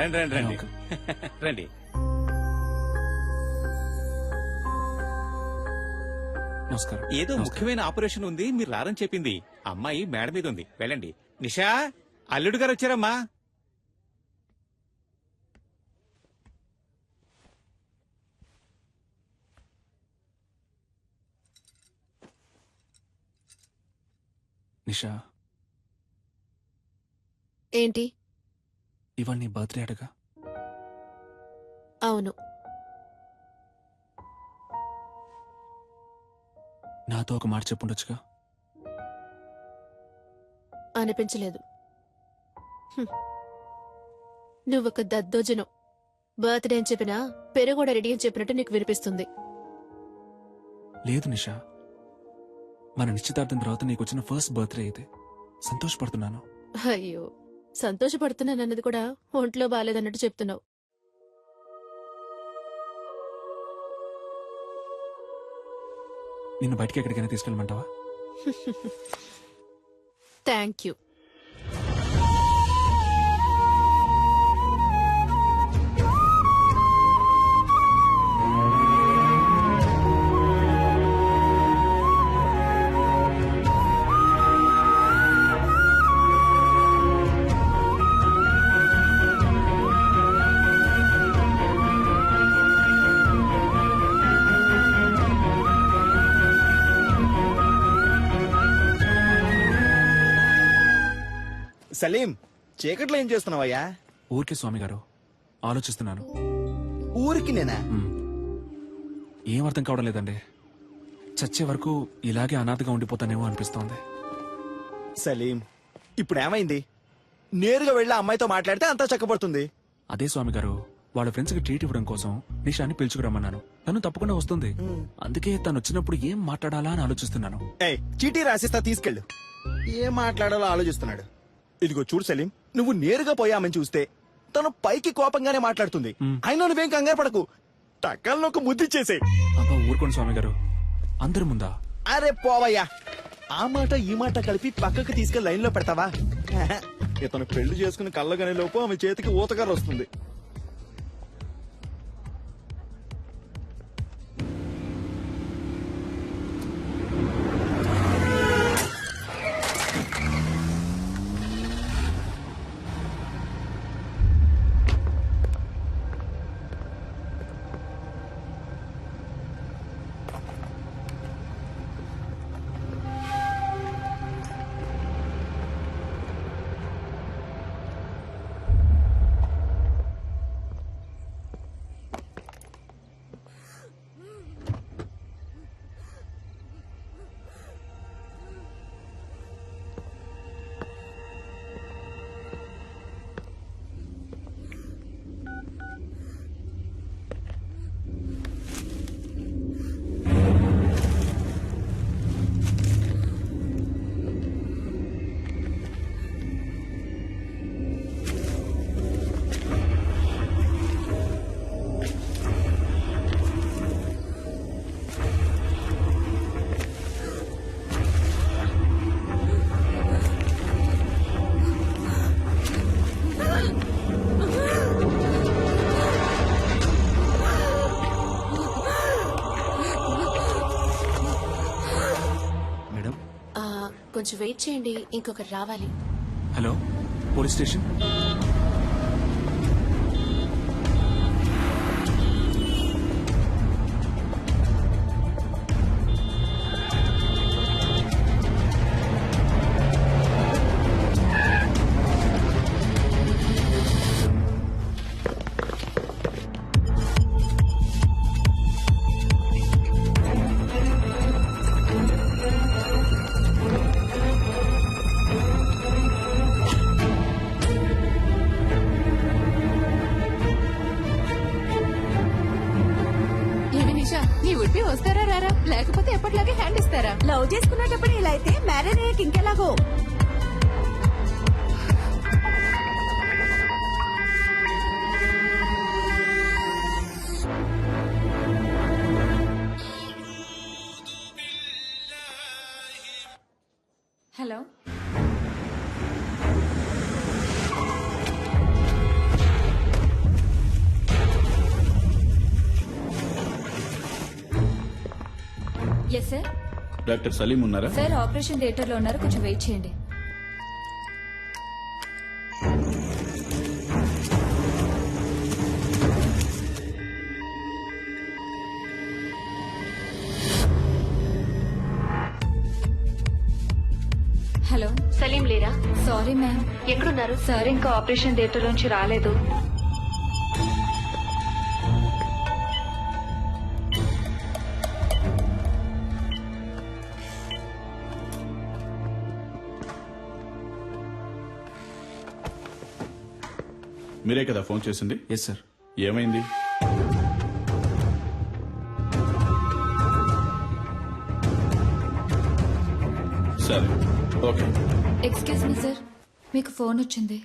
రండి రండి రండి రండి. నమస్కారం. ఏదో ముఖ్యమైన ఆపరేషన్ ఉంది, మీరు రారని చెప్పింది. అమ్మాయి మేడ మీద ఉంది, వెళ్ళండి. నిషా, అల్లుడు గారు వచ్చారమ్మా. నిషా, ఏంటి? ఇవాళ నీ బర్త్డే అడగా. అవును. నాతో ఒక మాట చెప్పుండొచ్చుగా. అనిపించలేదు. నువ్వొక దద్దోజనం. బర్త్డే అని చెప్పినా పెరుగూడ రెడీ అని చెప్పినట్టు నీకు వినిపిస్తుంది. లేదు నిషా, మన నిశ్చితార్థం తర్వాత నీకు వచ్చిన ఫస్ట్ బర్త్డే అయితే సంతోషపడుతున్నాను. అయ్యో, సంతోషపడుతున్నానన్నది కూడా ఒంట్లో బాలేదన్నట్టు చెప్తున్నావు. నిన్ను బయటికి ఎక్కడికైనా తీసుకెళ్ళమంటావా? Thank you. సలీం, చీకట్లో ఏం చేస్తున్నావయ్యా? ఊరికే స్వామి గారు, ఆలోచిస్తున్నాను. ఊరికి నేనా? ఏం అర్థం కావడం లేదండి. చచ్చే వరకు ఇలాగే అనాథగా ఉండిపోతానేమో అనిపిస్తోంది. సలీం, ఇప్పుడు ఏమైంది? నేరుగా వెళ్ళి ఆ అమ్మాయితో మాట్లాడితే అంతా చక్కబడుతుంది. అదే స్వామి గారు, వాళ్ళ ఫ్రెండ్స్ కి ట్రీట్ ఇవ్వడం కోసం నిషాని పిలుచుకురమ్మన్నాను. తను తప్పకుండా వస్తుంది. అందుకే తను వచ్చినప్పుడు ఏం మాట్లాడాలా అని ఆలోచిస్తున్నాను. ఏయ్, చీటీ రాసిస్తా, తీసుకెళ్ళు. ఏం మాట్లాడాలో ఆలోచిస్తున్నాడు. ఇదిగో చూడు సలీం, నువ్వు నేరుగా పోయామని చూస్తే తను పైకి కోపంగానే మాట్లాడుతుంది. అయినా నువ్వేం కంగారు పడకు, టక్కల్లో ఒక ముద్దిచ్చేసే. అబ్బా ఊరుకోండి స్వామి గారు, అందరి ముందా? అరే పోవయ్యా, ఆ మాట ఈ మాట కలిపి పక్కకు తీసుకెళ్లి లైన్ లో పెడతావా? ఇతను పెళ్లి చేసుకుని కళ్ళగనే లోపు ఆమె చేతికి ఊతగారు వస్తుంది. కొంచెం వెయిట్ చేయండి, ఇంకొకరు రావాలి. Hello, police station. వస్తారా రారా, లేకపోతే ఎప్పటిలాగే హ్యాండ్ ఇస్తారా? లవ్ చేసుకునేటప్పుడు ఇలా అయితే మ్యారేజ్ అయ్యాక ఇంకెలాగో. Hello, yes sir. Doctor Saleem ఉన్నారా? సార్ ఆపరేషన్ థియేటర్ లో ఉన్నారు, కొంచెం వెయిట్ చేయండి. హలో, సలీం లేరా? Sorry ma'am. ఎక్కడున్నారు? సార్ ఇంకా ఆపరేషన్ థియేటర్ నుంచి రాలేదు. మీరే కదా ఫోన్ చేసింది? Yes sir. ఏమైంది? సరే, ఓకే. ఎక్స్క్యూజ్ మీ సార్, మీకు ఫోన్ వచ్చింది.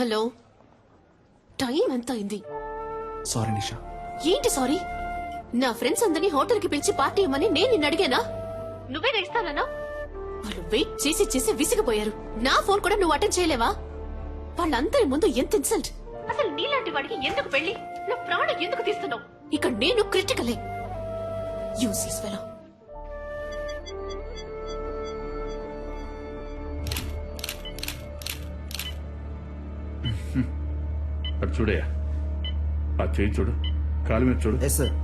హలో, టైం ఎంత అయింది? సారీ నిషా. ఏంటి సారీ? నా ఫ్రెండ్స్ అందరినీ హోటల్ కి పిలిచి పార్టీ ఇవ్వమని నేను నిన్ను అడిగానా? నువ్వే ఇస్తానన్నా? వాళ్ళు వెయిట్ చేసి చేసి విసిగిపోయారు. నా ఫోన్ కూడా నువ్వు అటెండ్ చేయలేవా? వాళ్ళందరి ముందు ఎంత ఇన్సల్ట్! అసలు నీలాంటి వాడికి ఎందుకు పెళ్లి? నా ప్రాణం ఎందుకు తీస్తున్నావు? ఇక్కడ నేను క్రిటికలే. యూసిస్ ఫెలో. అటు చూడయ్యా, ఆ చేయి చూడు, కాలు మీద చూడు. Yes sir.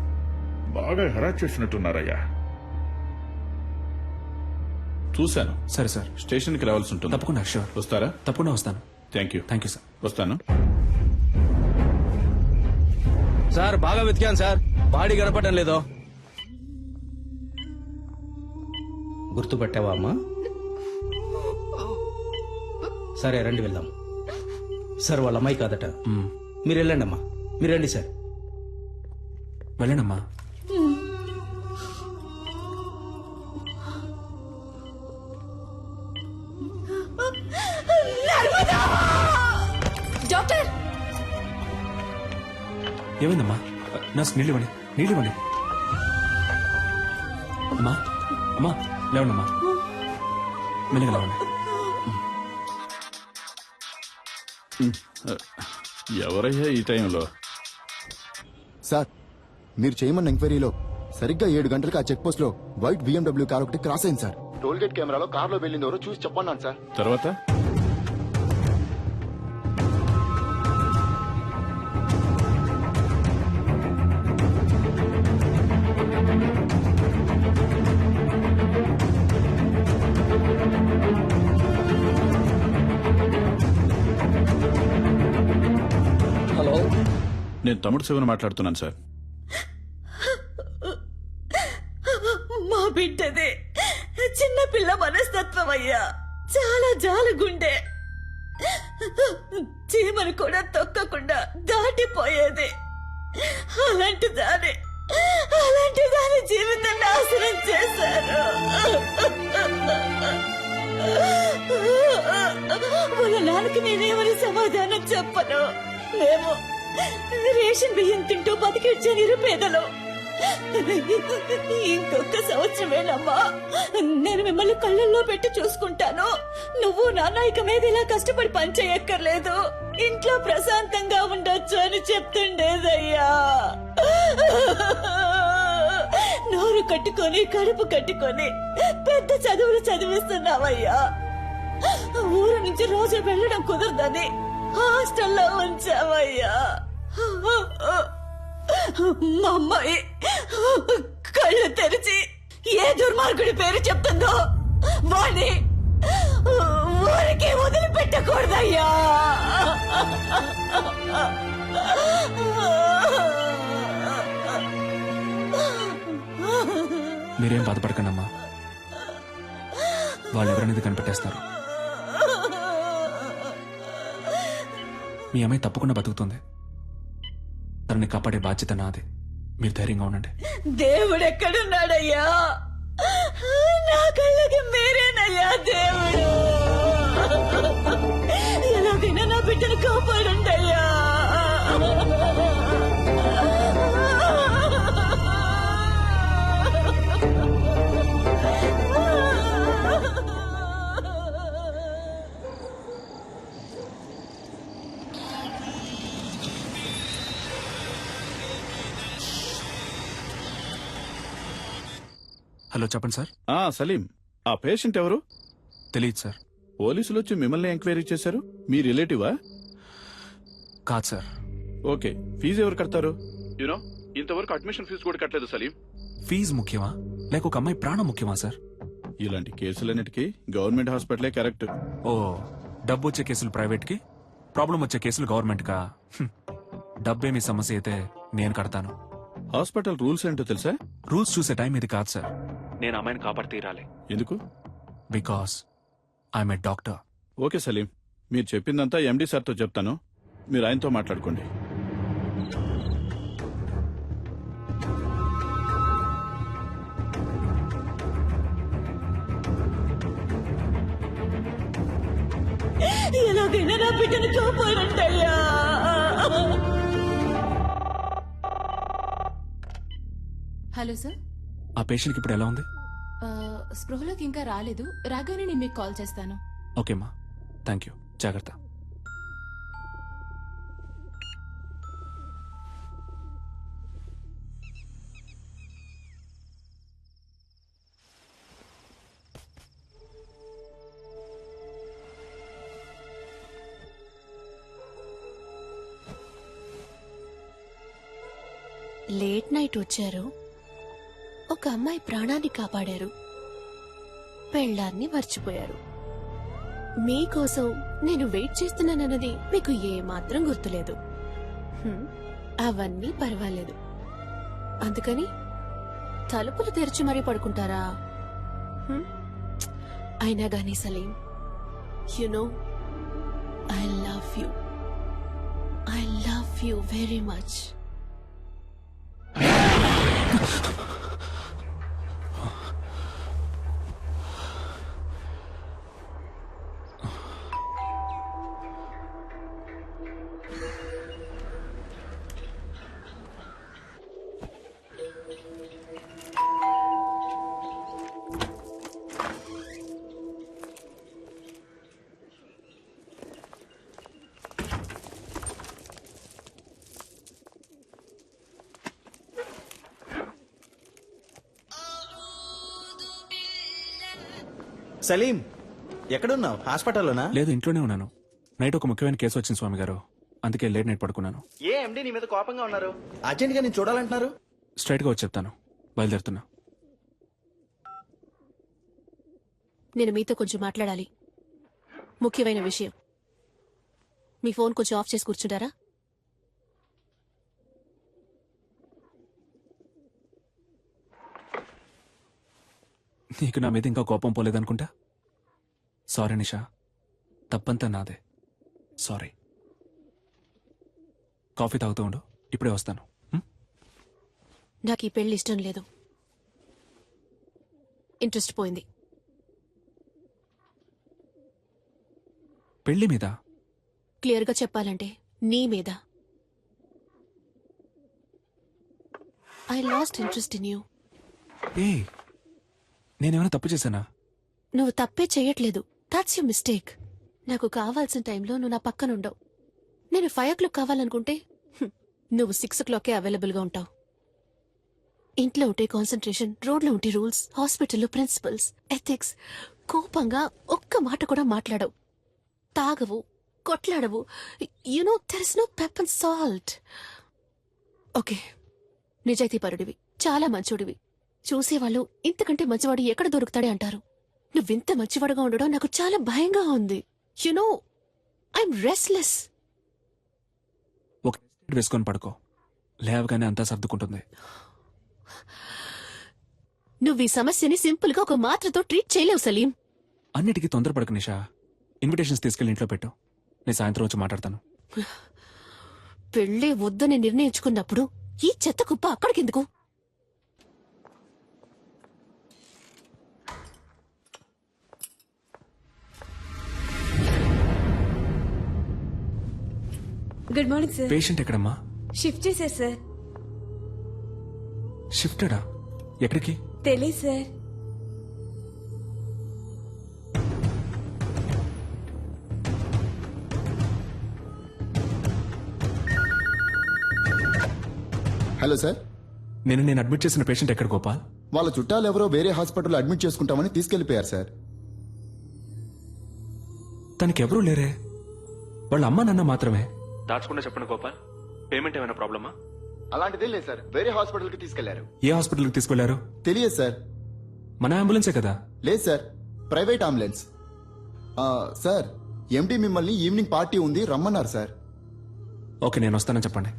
బాగా హెరాస్ చేసినట్టున్నారయ్యా. చూశాను. సరే సార్. స్టేషన్కి రావాల్సి ఉంటుంది. తప్పకుండా, షూర్. వస్తారా? తప్పకుండా వస్తాను. Thank you. Thank you sir. వస్తాను. సార్ బాగా వెతికాను సార్, బాడీ కనపడడం లేదో. గుర్తుపట్టావా అమ్మా? సరే రండి వెళ్దాం. సార్ వాళ్ళ అమ్మాయి కాదట. మీరు వెళ్ళండి అమ్మా, మీరు రండి సార్. వెళ్ళండమ్మా. డాక్టర్, ఏమైందమ్మా? నర్స్ నీళ్ళు ఇవ్వండి, నీళ్ళు ఇవ్వండి. అమ్మా, అమ్మా లేవండమ్మా, మెల్లిగా లేవండి. ఎవరయ్యా ఈ టైంలో? సార్, మీరు చేయమన్న ఎంక్వైరీలో సరిగ్గా 7 గంటలకు ఆ చెక్ పోస్ట్ లో వైట్ BMW కార్ ఒకటి క్రాస్ అయింది సార్. టోల్ గేట్ కెమెరాలో కార్ లో వెళ్ళింది ఎవరో చూసి చెప్పన్నాను సార్. తర్వాత హలో, నేను తమ్ముడు శివన్ మాట్లాడుతున్నాను సార్. మా బిడ్డదే చిన్న పిల్ల మనస్తత్వం అయ్యా, చాలా జాలగుండే. చీమను కూడా తొక్కకుండా దాటిపోయేది. అలాంటి దాని జీవితం నాశనం చేశారు. వాళ్ళ నాన్నకి నేనేమని సమాధానం చెప్పను. మేము రేషన్ బియ్యం తింటూ బతికిచ్చే నిరుపేదలు. ఇంకొక సంవత్సరమేనమ్మా, నేను మిమ్మల్ని కళ్ళల్లో పెట్టి చూసుకుంటాను. నువ్వు నాన్న ఇక మీద ఇలా కష్టపడి పనిచేయక్కర్లేదు, ఇంట్లో ప్రశాంతంగా ఉండొచ్చు అని చెప్తుండేదయ్యా. నోరు కట్టుకొని కడుపు కట్టుకొని పెద్ద చదువులు చదివిస్తున్నావయ్యా. ఊరు నుంచి రోజు వెళ్ళడం కుదరదని హాస్టల్లో ఉంచావయ్యా. మా అమ్మాయి కళ్ళు తెరిచి ఏ దుర్మార్గుడి పేరు చెప్తుందో వాణ్ణి ఊరికి వదిలిపెట్టకూడదయ్యా. మీరేం బాధపడకండమ్మా, వాళ్ళు ఎవరనేది కనిపెట్టేస్తారు. మీ అమ్మాయి తప్పకుండా బతుకుతుంది. తనని కాపాడే బాధ్యత నాది. మీరు ధైర్యంగా ఉండండి. దేవుడు ఎక్కడున్నాడయ్యా? నా కళ్ళకి మీరేనయ్యా దేవుడు. ఎలాగైనా నా బిడ్డను కాపాడండయ్యా. హలో చెప్పండి సార్. సలీం, ఆ పేషెంట్ ఎవరు? తెలియదు సార్. పోలీసులు వచ్చి మిమ్మల్ని ఎంక్వైరీ చేశారు. మీ రిలేటివా? కాదు సార్. ఓకే, ఫీజు ఎవరు కడతారు? యూనో, ఇంతవరకు అడ్మిషన్ ఫీజు కూడా కట్టలేదు సలీం. ఫీజు ముఖ్యమా లేక ఒక అమ్మాయి ప్రాణం ముఖ్యమా సార్? ఇలాంటి కేసులన్నిటికీ గవర్నమెంట్ హాస్పిటలే కరెక్ట్. ఓ, డబ్బు వచ్చే కేసులు ప్రైవేట్ కి, ప్రాబ్లం వచ్చే కేసులు గవర్నమెంట్ కా? డబ్బేమి సమస్య అయితే నేను కడతాను. హాస్పిటల్ రూల్స్ ఏంటో తెలుసా? రూల్స్ చూసే టైం ఇది కాదు సార్. నేను అమ్మాయిని కాపాడి తీరాలి. ఎందుకు? Because I'm a doctor. Okay Salim, మీరు చెప్పిందంతా ఎండి సార్తో చెప్తాను. మీరు ఆయనతో మాట్లాడుకోండి. ఎలాగైనా నా బిడ్డను కాపాడంటయ్యా. Hello sir. ఆ పేషెంట్కి ఇప్పుడు ఎలా ఉంది? స్పృహలోకి ఇంకా రాలేదు. రాగానే నేను మీకు కాల్ చేస్తాను. ఓకేమ్మా, థ్యాంక్ యూ. జాగ్రత్త. లేట్ నైట్ వచ్చారు, ఒక అమ్మాయి ప్రాణాన్ని కాపాడారు, పెళ్ళాన్ని మర్చిపోయారు. మీకోసం నేను వెయిట్ చేస్తున్నానన్నది మీకు ఏమాత్రం గుర్తులేదు. అవన్నీ పర్వాలేదు. అందుకని తలుపులు తెరిచి మరీ పడుకుంటారా? అయినా గానీ Salim, you know I love you very much. Salim, ఎక్కడున్నావు? హాస్పిటల్లోనా? లేదు, ఇంట్లోనే ఉన్నాను. నైట్ ఒక ముఖ్యమైన కేసు వచ్చింది స్వామి గారు, అందుకే లేట్ నైట్ పడుకున్నాను. ఏ ఎండి నీ మీద కోపంగా ఉన్నారు? అర్జెంట్ గా నేను చూడాలంటున్నారు. స్ట్రైట్ గా వచ్చి చెప్తాను. బయలుదేరుతున్నా. నేను మీతో కొంచెం మాట్లాడాలి, ముఖ్యమైన విషయం. మీ ఫోన్ కొంచెం ఆఫ్ చేసి కూర్చుంటారా? నీకు నా మీద ఇంకా కోపం పోలేదనుకుంటా. సారీ నిషా, తప్పంతా నాదే. సారీ. కాఫీ తాగుతూ ఉండు, ఇప్పుడే వస్తాను. నాకు ఈ పెళ్లి ఇష్టం లేదు. ఇంట్రెస్ట్ పోయింది. పెళ్లి మీద? క్లియర్గా చెప్పాలంటే నీ మీద. I lost interest in you. ఏ, నేనేమైనా తప్పు చేశానా? నువ్వు తప్పే చెయ్యట్లేదు. That's you mistake. నాకు కావాల్సిన టైంలో నువ్వు నా పక్కనుండవు. నేను 5 o'clock కావాలనుకుంటే నువ్వు 6 o'clockకే అవైలబుల్గా ఉంటావు. ఇంట్లో ఉంటే కాన్సన్ట్రేషన్, రోడ్లో ఉంటే రూల్స్, హాస్పిటల్లో ప్రిన్సిపల్స్, ఎథిక్స్. కోపంగా ఒక్క మాట కూడా మాట్లాడవు. తాగవు, కొట్లాడవు. You know there is no pep and salt. Okay, నిజాయితీపరుడివి, చాలా మంచోడివి. చూసేవాళ్ళు ఇంతకంటే మంచివాడు ఎక్కడ దొరుకుతాడే అంటారు. నువ్వింత మంచివాడుగా ఉండడం నాకు చాలా భయంగా ఉంది. You know I'm restless. ఒక వేసుకొని పడుకో, లేవగానే అంతా సర్దుకుంటుంది. నువ్వు ఈ సమస్యని సింపుల్ గా ఒక మాత్రతో ట్రీట్ చేయలేవు సలీం. అన్నిటికీ తొందరపడకు నిషా. ఇన్విటేషన్స్ తీసుకెళ్లి ఇంట్లో పెట్టు, నేను సాయంత్రం వచ్చి మాట్లాడతాను. పెళ్ళే వద్దని నిర్ణయించుకున్నప్పుడు ఈ చెత్త కుప్ప అక్కడికెందుకు? Good morning sir. పేషెంట్ ఎక్కడమ్మా? షిఫ్ట్ చేశారు సార్. షిఫ్టెడా? ఎక్కడికి? తెలీదు సార్. Hello sir. నేను అడ్మిట్ చేసిన పేషెంట్ ఎక్కడ గోపాల్? వాళ్ళ చుట్టాలు ఎవరో వేరే హాస్పిటల్లో అడ్మిట్ చేసుకుంటామని తీసుకెళ్లిపోయారు సార్. తనకెవరూ లేరే, వాళ్ళ అమ్మ నాన్న మాత్రమే. దాచకుండా చెప్పండి గోపాల్, పేమెంట్ ఏమైనా ప్రాబ్లమా? అలాంటిదే లేదు సార్, వేరే హాస్పిటల్కి తీసుకెళ్లారు. ఏ హాస్పిటల్కి తీసుకెళ్లారు? తెలియదు సార్. మన అంబులెన్సే కదా? లేదు సార్, ప్రైవేట్ అంబులెన్స్. సార్, ఎండి మిమ్మల్ని ఈవినింగ్ పార్టీ ఉంది రమ్మన్నారు సార్. ఓకే, నేను వస్తానని చెప్పండి.